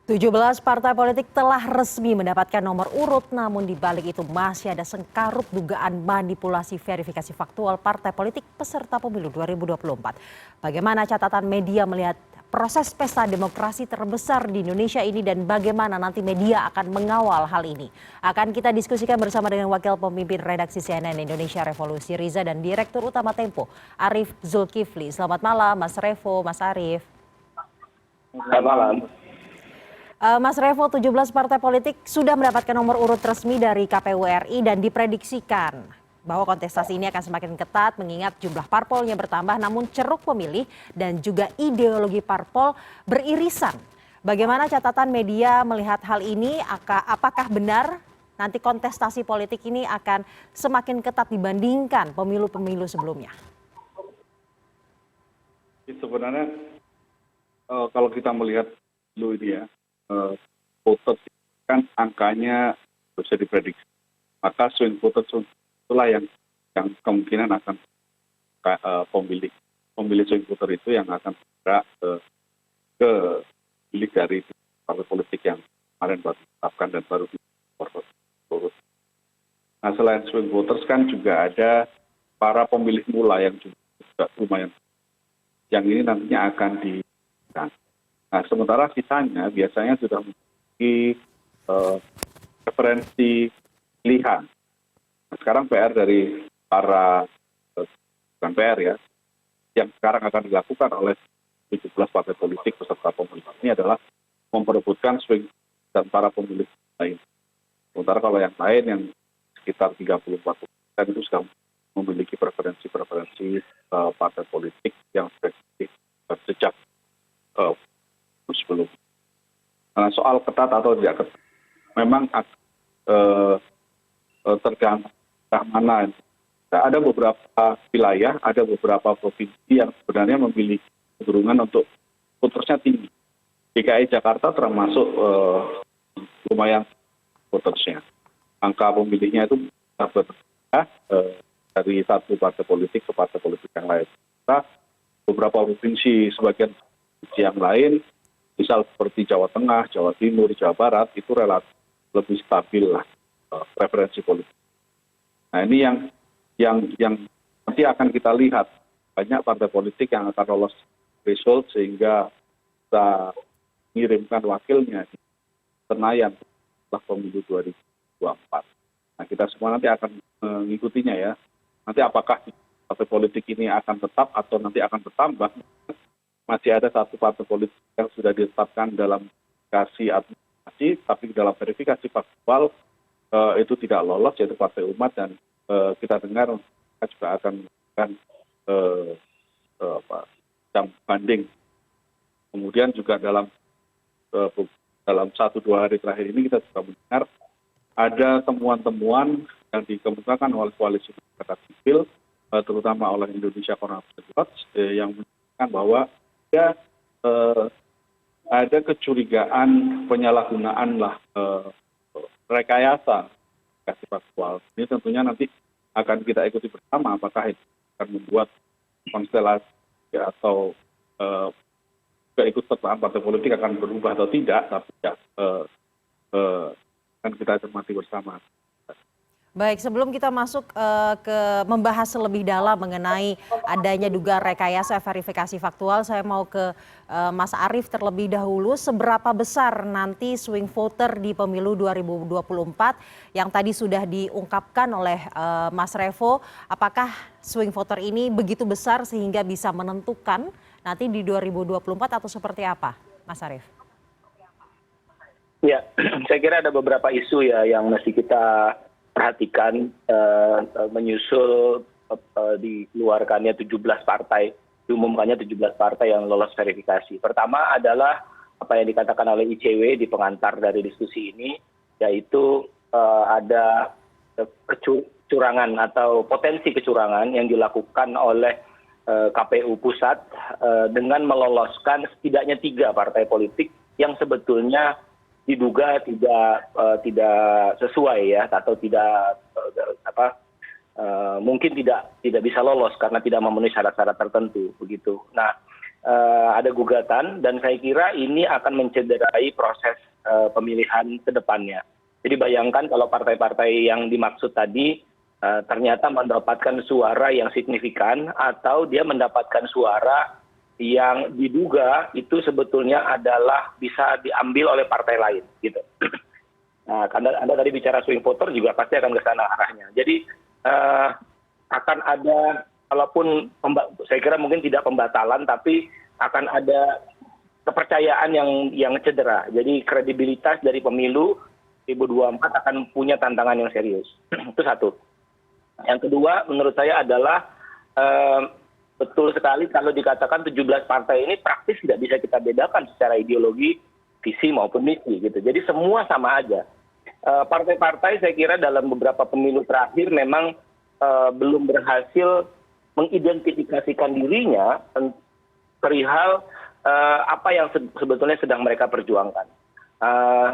17 partai politik telah resmi mendapatkan nomor urut, namun di balik itu masih ada sengkarut dugaan manipulasi verifikasi faktual partai politik peserta pemilu 2024. Bagaimana catatan media melihat proses pesta demokrasi terbesar di Indonesia ini dan bagaimana nanti media akan mengawal hal ini? Akan kita diskusikan bersama dengan Wakil Pemimpin Redaksi CNN Indonesia Revolusi Riza dan Direktur Utama Tempo, Arief Zulkifli. Selamat malam Mas Revo, Mas Arief. Selamat malam. Mas Revo, 17 partai politik sudah mendapatkan nomor urut resmi dari KPU RI dan diprediksikan bahwa kontestasi ini akan semakin ketat mengingat jumlah parpolnya bertambah namun ceruk pemilih dan juga ideologi parpol beririsan. Bagaimana catatan media melihat hal ini? Apakah benar nanti kontestasi politik ini akan semakin ketat dibandingkan pemilu-pemilu sebelumnya? Sebenarnya kalau kita melihat dulu ini ya, voters kan angkanya bisa diprediksi. Maka swing voters itulah yang kemungkinan akan pemilih swing voter itu yang akan bergerak ke pilih dari partai politik yang kemarin baru ditetapkan dan baru diurut. Nah selain swing voters kan juga ada para pemilih mula yang juga lumayan, yang ini nantinya akan diberikan. Nah sementara sisanya biasanya sudah memiliki preferensi pilihan. Nah, sekarang PR dari para bukan PR ya, yang sekarang akan dilakukan oleh 17 partai politik peserta pemilu ini adalah memperebutkan swing dan para pemilih lain. Sementara kalau yang lain yang sekitar 34% itu sudah memiliki preferensi partai politik yang spesifik sejak sebelum. Nah, soal ketat atau tidak ketat, memang tergantung mana. Nah, ada beberapa wilayah, ada beberapa provinsi yang sebenarnya memiliki kecenderungan untuk votersnya tinggi. DKI Jakarta termasuk lumayan votersnya. Angka pemilihnya itu berbeda dari satu partai politik ke partai politik yang lain. Nah, beberapa provinsi, sebagian provinsi yang lain, misal seperti Jawa Tengah, Jawa Timur, Jawa Barat, itu relatif lebih stabil lah preferensi politik. Nah ini yang nanti akan kita lihat, banyak partai politik yang akan lolos threshold sehingga bisa mengirimkan wakilnya di Senayan setelah pemilu 2024. Nah kita semua nanti akan mengikutinya ya. Nanti apakah partai politik ini akan tetap atau nanti akan bertambah? Masih ada satu partai politik yang sudah ditetapkan dalam verifikasi administrasi, tapi dalam verifikasi faktual itu tidak lolos, yaitu Partai Umat, dan kita dengar kita juga akan melakukan banding. Kemudian juga dalam 1-2 hari terakhir ini kita juga mendengar ada temuan-temuan yang dikemukakan oleh koalisi masyarakat sipil, terutama oleh Indonesia Coronavirus Watch, yang menunjukkan bahwa ada kecurigaan penyalahgunaan rekayasa faktual. Ini tentunya nanti akan kita ikuti bersama apakah itu akan membuat konstelasi atau keikutsertaan partai politik akan berubah atau tidak, tapi ya akan kita cermati bersama. Baik, sebelum kita masuk ke membahas lebih dalam mengenai adanya dugaan rekayasa verifikasi faktual, saya mau ke Mas Arief terlebih dahulu. Seberapa besar nanti swing voter di pemilu 2024 yang tadi sudah diungkapkan oleh Mas Revo? Apakah swing voter ini begitu besar sehingga bisa menentukan nanti di 2024 atau seperti apa, Mas Arief? Ya, saya kira ada beberapa isu ya yang mesti kita perhatikan menyusul dikeluarkannya 17 partai, diumumkannya 17 partai yang lolos verifikasi. Pertama adalah apa yang dikatakan oleh ICW di pengantar dari diskusi ini, yaitu ada kecurangan atau potensi kecurangan yang dilakukan oleh KPU pusat dengan meloloskan setidaknya 3 partai politik yang sebetulnya diduga tidak sesuai ya, atau tidak mungkin tidak bisa lolos karena tidak memenuhi syarat-syarat tertentu begitu. Nah ada gugatan, dan saya kira ini akan mencederai proses pemilihan ke depannya. Jadi bayangkan kalau partai-partai yang dimaksud tadi ternyata mendapatkan suara yang signifikan, atau dia mendapatkan suara yang diduga itu sebetulnya adalah bisa diambil oleh partai lain gitu. Nah, karena Anda tadi bicara swing voter juga pasti akan ke sana arahnya. Jadi akan ada, walaupun saya kira mungkin tidak pembatalan, tapi akan ada kepercayaan yang cedera. Jadi kredibilitas dari pemilu 2024 akan punya tantangan yang serius. Itu satu. Yang kedua menurut saya adalah betul sekali kalau dikatakan 17 partai ini praktis tidak bisa kita bedakan secara ideologi, visi maupun misi gitu. Jadi semua sama aja. Partai-partai saya kira dalam beberapa pemilu terakhir memang belum berhasil mengidentifikasikan dirinya perihal apa yang sebetulnya sedang mereka perjuangkan.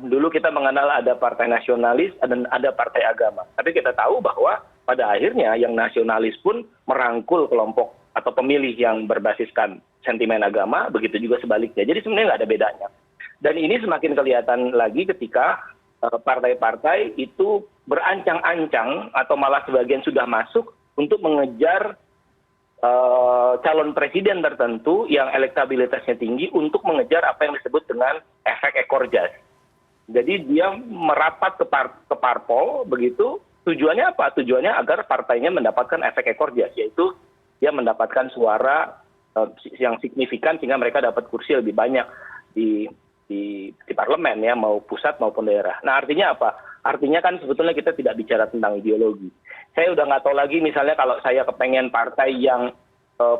Dulu kita mengenal ada partai nasionalis dan ada partai agama. Tapi kita tahu bahwa pada akhirnya yang nasionalis pun merangkul kelompok atau pemilih yang berbasiskan sentimen agama, begitu juga sebaliknya. Jadi sebenarnya nggak ada bedanya. Dan ini semakin kelihatan lagi ketika partai-partai itu berancang-ancang atau malah sebagian sudah masuk untuk mengejar calon presiden tertentu yang elektabilitasnya tinggi untuk mengejar apa yang disebut dengan efek ekor jas. Jadi dia merapat ke parpol begitu, tujuannya apa? Tujuannya agar partainya mendapatkan efek ekor jas, yaitu dia mendapatkan suara yang signifikan sehingga mereka dapat kursi lebih banyak di parlemen ya, mau pusat maupun daerah. Nah artinya apa? Artinya kan sebetulnya kita tidak bicara tentang ideologi. Saya udah nggak tahu lagi misalnya kalau saya kepengen partai yang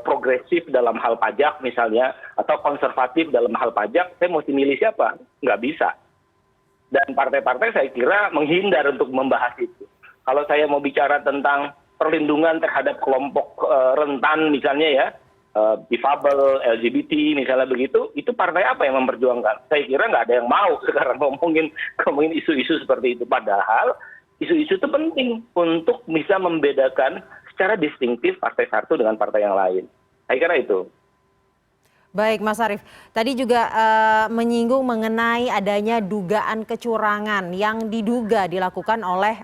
progresif dalam hal pajak misalnya, atau konservatif dalam hal pajak, saya mesti milih siapa? Nggak bisa. Dan partai-partai saya kira menghindar untuk membahas itu. Kalau saya mau bicara tentang perlindungan terhadap kelompok rentan misalnya ya, difabel, LGBT misalnya begitu, itu partai apa yang memperjuangkan? Saya kira nggak ada yang mau sekarang ngomongin isu-isu seperti itu. Padahal isu-isu itu penting untuk bisa membedakan secara distintif partai satu dengan partai yang lain. Saya kira itu. Baik Mas Arief, tadi juga menyinggung mengenai adanya dugaan kecurangan yang diduga dilakukan oleh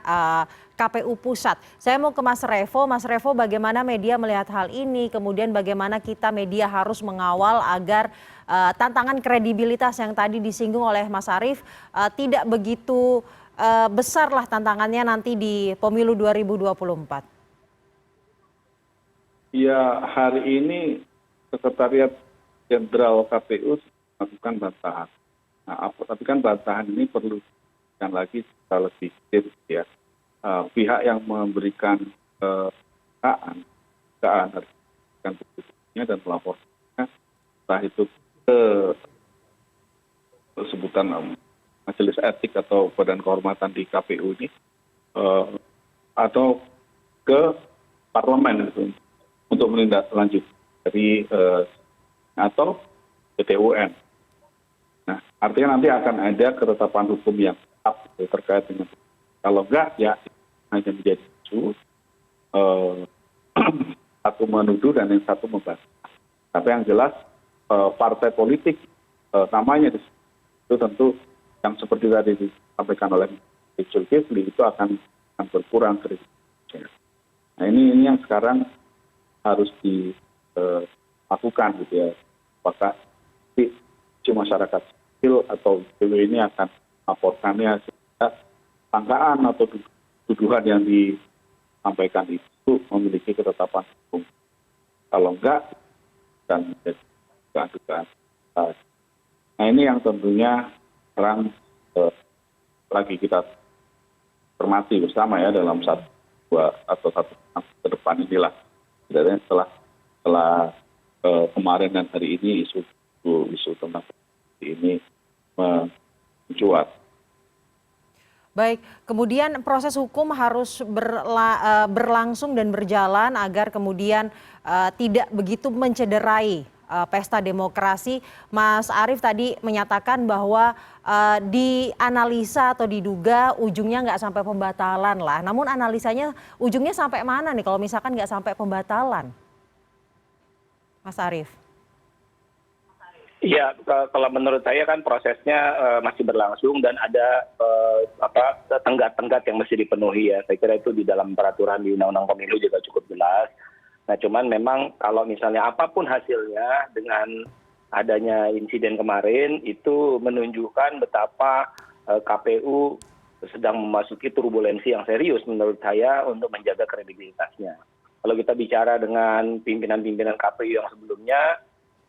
KPU Pusat. Saya mau ke Mas Revo. Mas Revo, bagaimana media melihat hal ini? Kemudian bagaimana kita media harus mengawal agar tantangan kredibilitas yang tadi disinggung oleh Mas Arief tidak begitu besar lah tantangannya nanti di pemilu 2024? Ya, hari ini Sekretariat Jenderal KPU melakukan bantahan. Nah, tapi kan bantahan ini perlu dan lagi secara lebih detail ya. Pihak yang memberikan harus memberikan buktinya dan melaporkannya, entah itu ke sebutan Majelis Etik atau Badan Kehormatan di KPU ini, atau ke parlemen gitu, untuk menindaklanjuti dari atau PT UN. Nah, artinya nanti akan ada ketetapan hukum yang tetap terkait dengan, kalau enggak ya hanya menjadi isu satu menuduh dan yang satu membantah. Tapi yang jelas partai politik namanya itu tentu yang seperti tadi disampaikan oleh Zulkifli itu akan berkurang kredibilitasnya. Nah ini yang sekarang harus dilakukan gitu ya. Apakah si masyarakat sipil atau IPW ini akan melaporkannya sehingga sangkaan atau tuduhan yang disampaikan itu memiliki ketetapan hukum. Kalau enggak, dan menjadi dugaan. Nah ini yang tentunya sekarang lagi kita cermati bersama ya dalam satu ke depan inilah. Sebenarnya setelah kemarin dan hari ini isu tentang ini mencuat. Baik, kemudian proses hukum harus berlangsung dan berjalan agar kemudian tidak begitu mencederai pesta demokrasi. Mas Arief tadi menyatakan bahwa dianalisa atau diduga ujungnya nggak sampai pembatalan lah. Namun analisanya ujungnya sampai mana nih kalau misalkan nggak sampai pembatalan? Mas Arief. Iya, kalau menurut saya kan prosesnya masih berlangsung dan ada tenggat-tenggat yang mesti dipenuhi ya. Saya kira itu di dalam peraturan di Undang-Undang Pemilu juga cukup jelas. Nah, cuman memang kalau misalnya apapun hasilnya dengan adanya insiden kemarin itu menunjukkan betapa KPU sedang memasuki turbulensi yang serius menurut saya untuk menjaga kredibilitasnya. Kalau kita bicara dengan pimpinan-pimpinan KPU yang sebelumnya,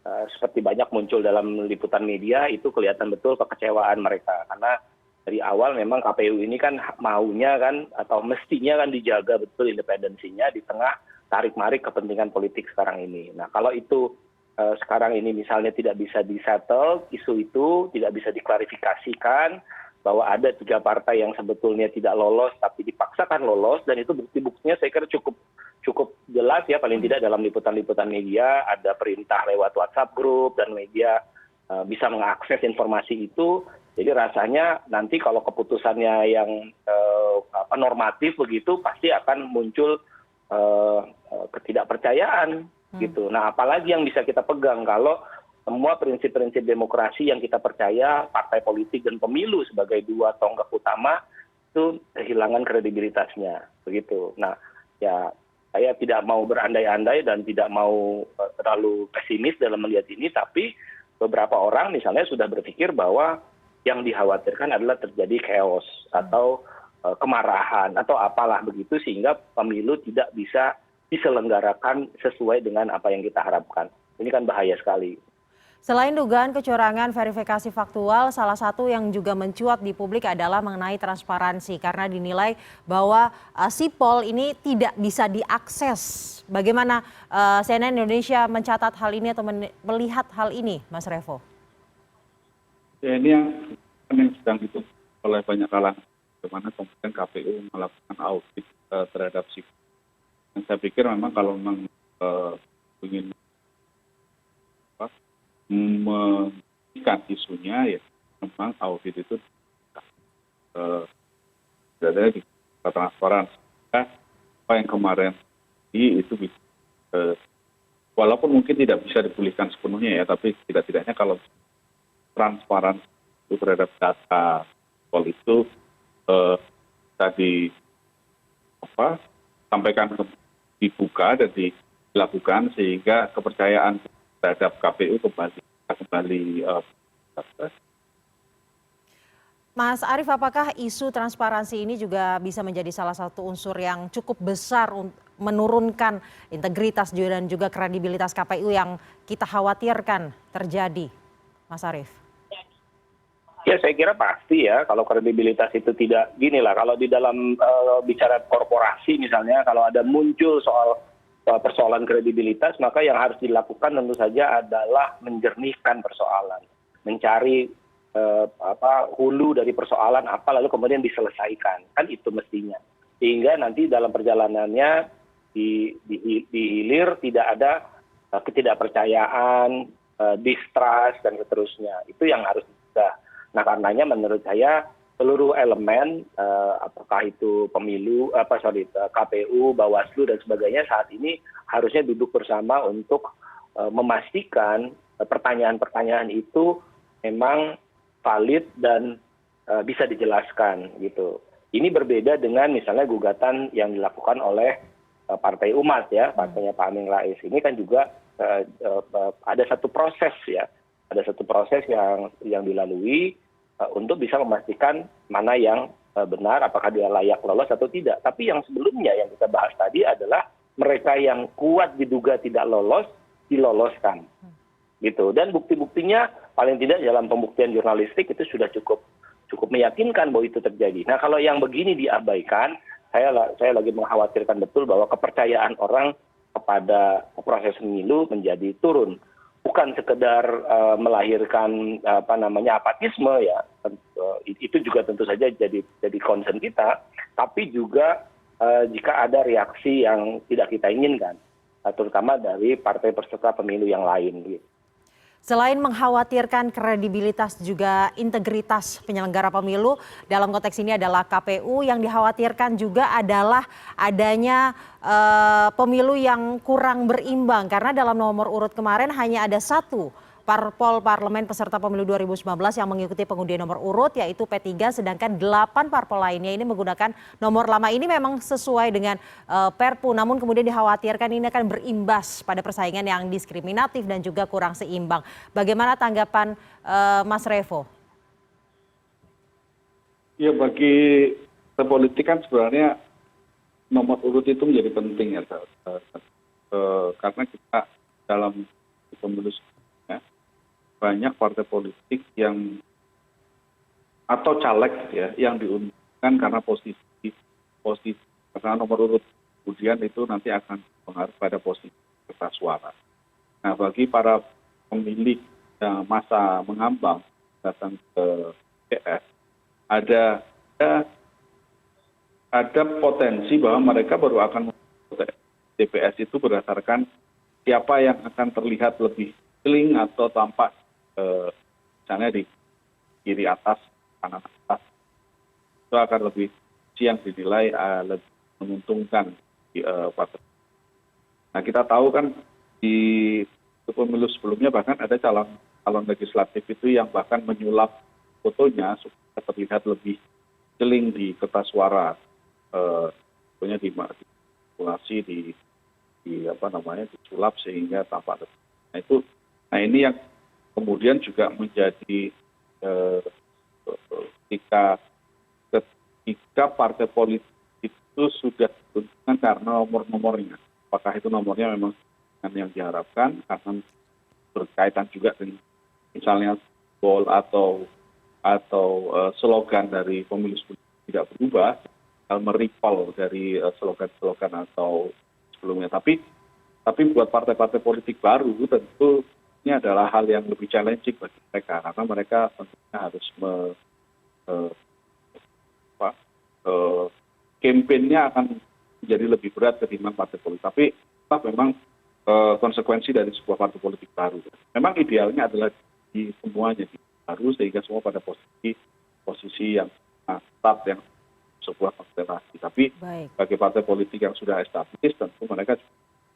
seperti banyak muncul dalam liputan media, itu kelihatan betul kekecewaan mereka. Karena dari awal memang KPU ini kan maunya kan atau mestinya kan dijaga betul independensinya di tengah tarik-marik kepentingan politik sekarang ini. Nah, kalau itu sekarang ini misalnya tidak bisa disettle, isu itu tidak bisa diklarifikasikan, bahwa ada 3 partai yang sebetulnya tidak lolos tapi dipaksakan lolos, dan itu bukti-buktinya saya kira cukup jelas ya, paling tidak dalam liputan-liputan media ada perintah lewat WhatsApp group dan media bisa mengakses informasi itu. Jadi rasanya nanti kalau keputusannya yang normatif begitu pasti akan muncul ketidakpercayaan gitu. Nah, apalagi yang bisa kita pegang kalau semua prinsip-prinsip demokrasi yang kita percaya, partai politik dan pemilu sebagai 2 tonggak utama itu kehilangan kredibilitasnya begitu. Nah, ya saya tidak mau berandai-andai dan tidak mau terlalu pesimis dalam melihat ini, tapi beberapa orang misalnya sudah berpikir bahwa yang dikhawatirkan adalah terjadi chaos atau kemarahan atau apalah begitu, sehingga pemilu tidak bisa diselenggarakan sesuai dengan apa yang kita harapkan. Ini kan bahaya sekali. Selain dugaan kecurangan verifikasi faktual, salah satu yang juga mencuat di publik adalah mengenai transparansi karena dinilai bahwa sipol ini tidak bisa diakses. Bagaimana CNN Indonesia mencatat hal ini atau melihat hal ini, Mas Revo? Ya, ini yang sedang ditutup oleh banyak kalangan, bagaimana kemudian KPU melakukan audit terhadap sipol. Dan saya pikir memang kalau memang ingin memberikan isunya, ya memang audit itu ada di transparan. Apa yang kemarin itu bisa, walaupun mungkin tidak bisa dipulihkan sepenuhnya ya, tapi tidak-tidaknya kalau transparan itu terhadap data soal itu tadi sampaikan dibuka dan dilakukan sehingga kepercayaan terhadap KPU kembali. Mas Arief, apakah isu transparansi ini juga bisa menjadi salah satu unsur yang cukup besar menurunkan integritas dan juga kredibilitas KPU yang kita khawatirkan terjadi, Mas Arief? Ya, saya kira pasti ya, kalau kredibilitas itu tidak, gini lah, kalau di dalam bicara korporasi misalnya, kalau ada muncul soal persoalan kredibilitas, maka yang harus dilakukan tentu saja adalah menjernihkan persoalan, mencari hulu dari persoalan apa, lalu kemudian diselesaikan, kan itu mestinya, sehingga nanti dalam perjalanannya di hilir tidak ada ketidakpercayaan, distrust dan seterusnya. Itu yang harus dicegah. Nah, karenanya menurut saya seluruh elemen, apakah itu KPU, Bawaslu dan sebagainya, saat ini harusnya duduk bersama untuk memastikan pertanyaan-pertanyaan itu memang valid dan bisa dijelaskan gitu. Ini berbeda dengan misalnya gugatan yang dilakukan oleh Partai Umat ya, partainya Pak Amin Rais. Ini kan juga ada satu proses ya, ada satu proses yang dilalui untuk bisa memastikan mana yang benar, apakah dia layak lolos atau tidak. Tapi yang sebelumnya yang kita bahas tadi adalah mereka yang kuat diduga tidak lolos, diloloskan. Gitu. Dan bukti-buktinya paling tidak dalam pembuktian jurnalistik itu sudah cukup meyakinkan bahwa itu terjadi. Nah, kalau yang begini diabaikan, saya lagi mengkhawatirkan betul bahwa kepercayaan orang kepada proses pemilu menjadi turun. Bukan sekedar melahirkan apatisme ya, itu juga tentu saja jadi concern kita, tapi juga jika ada reaksi yang tidak kita inginkan, terutama dari partai peserta pemilu yang lain gitu. Selain mengkhawatirkan kredibilitas juga integritas penyelenggara pemilu, dalam konteks ini adalah KPU, yang dikhawatirkan juga adalah adanya pemilu yang kurang berimbang karena dalam nomor urut kemarin hanya ada 1 parpol parlemen peserta pemilu 2019 yang mengikuti pengundian nomor urut yaitu P3, sedangkan 8 parpol lainnya ini menggunakan nomor lama. Ini memang sesuai dengan Perpu, namun kemudian dikhawatirkan ini akan berimbas pada persaingan yang diskriminatif dan juga kurang seimbang. Bagaimana tanggapan Mas Revo? Ya, bagi politik kan sebenarnya nomor urut itu menjadi penting ya, karena kita dalam pemilu sebelumnya banyak partai politik yang atau caleg ya yang diuntungkan karena posisi karena nomor urut, kemudian itu nanti akan berpengaruh pada posisi kertas suara. Nah, bagi para pemilih yang masa mengambang datang ke TPS, ada potensi bahwa mereka baru akan masuk TPS itu berdasarkan siapa yang akan terlihat lebih kling atau tampak misalnya di kiri atas, kanan atas, itu akan lebih yang dinilai lebih menguntungkan di partai. Nah, kita tahu kan di pemilu sebelumnya bahkan ada calon legislatif itu yang bahkan menyulap fotonya supaya terlihat lebih kling di kertas suara, fotonya dimanipulasi, disulap sehingga tampak lebih. Nah ini yang kemudian juga menjadi ketika partai politik itu sudah ditentukan karena nomor-nomornya. Apakah itu nomornya memang yang diharapkan karena berkaitan juga dengan misalnya simbol atau slogan dari pemilu sebelumnya tidak berubah, meripal dari slogan-slogan atau sebelumnya. Tapi buat partai-partai politik baru tentu ini adalah hal yang lebih challenging bagi mereka karena mereka tentunya harus kampanye akan menjadi lebih berat ketimbang partai politik. Tapi memang konsekuensi dari sebuah partai politik baru. Memang idealnya adalah di semuanya baru sehingga semua pada posisi yang tetap yang sebuah konsentrasi. Tapi bagi partai politik yang sudah established tentu mereka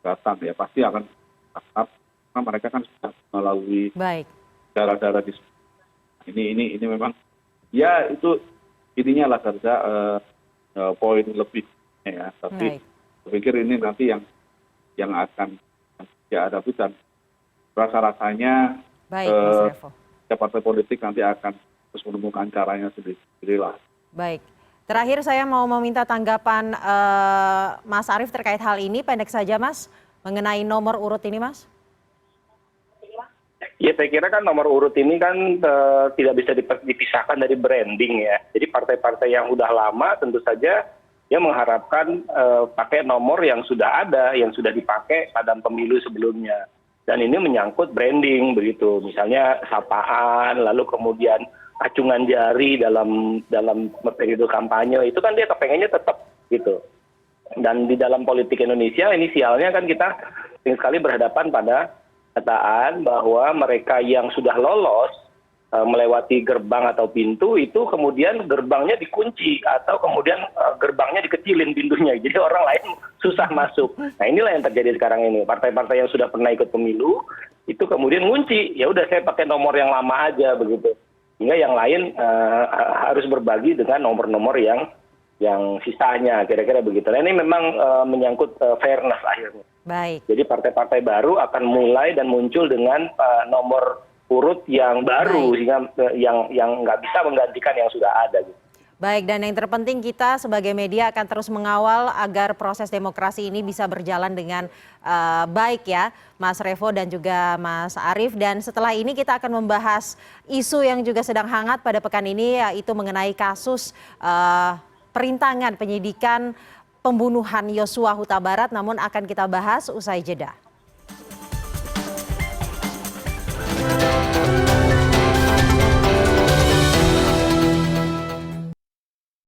datang ya pasti akan tetap karena mereka kan sudah melalui darah-darah di ini memang ya itu ininya lah saja poin lebih ya. Tapi saya pikir ini nanti yang akan dihadapi dan rasa-rasanya partai politik nanti akan terus menemukan caranya sendiri lah. Baik. Terakhir saya mau meminta tanggapan Mas Arief terkait hal ini, pendek saja Mas, mengenai nomor urut ini Mas. Ya, saya kira kan nomor urut ini kan tidak bisa dipisahkan dari branding ya. Jadi partai-partai yang udah lama tentu saja dia mengharapkan pakai nomor yang sudah ada, yang sudah dipakai pada pemilu sebelumnya. Dan ini menyangkut branding begitu, misalnya sapaan, lalu kemudian acungan jari dalam periode kampanye, itu kan dia kepengennya tetap gitu. Dan di dalam politik Indonesia inisialnya kan kita sering sekali berhadapan pada kenyataan bahwa mereka yang sudah lolos melewati gerbang atau pintu itu kemudian gerbangnya dikunci atau kemudian gerbangnya dikecilin pintunya, jadi orang lain susah masuk. Nah inilah yang terjadi sekarang ini, partai-partai yang sudah pernah ikut pemilu itu kemudian ngunci, ya udah saya pakai nomor yang lama aja begitu, sehingga yang lain harus berbagi dengan nomor-nomor yang sisanya, kira-kira begitu. Nah ini memang menyangkut fairness akhirnya. Baik. Jadi partai-partai baru akan mulai dan muncul dengan nomor urut yang baru, sehingga yang nggak bisa menggantikan yang sudah ada. Gitu. Baik, dan yang terpenting kita sebagai media akan terus mengawal agar proses demokrasi ini bisa berjalan dengan baik ya, Mas Revo dan juga Mas Arief. Dan setelah ini kita akan membahas isu yang juga sedang hangat pada pekan ini, yaitu mengenai kasus perintangan penyidikan pembunuhan Yosua Huta Barat, namun akan kita bahas usai jeda.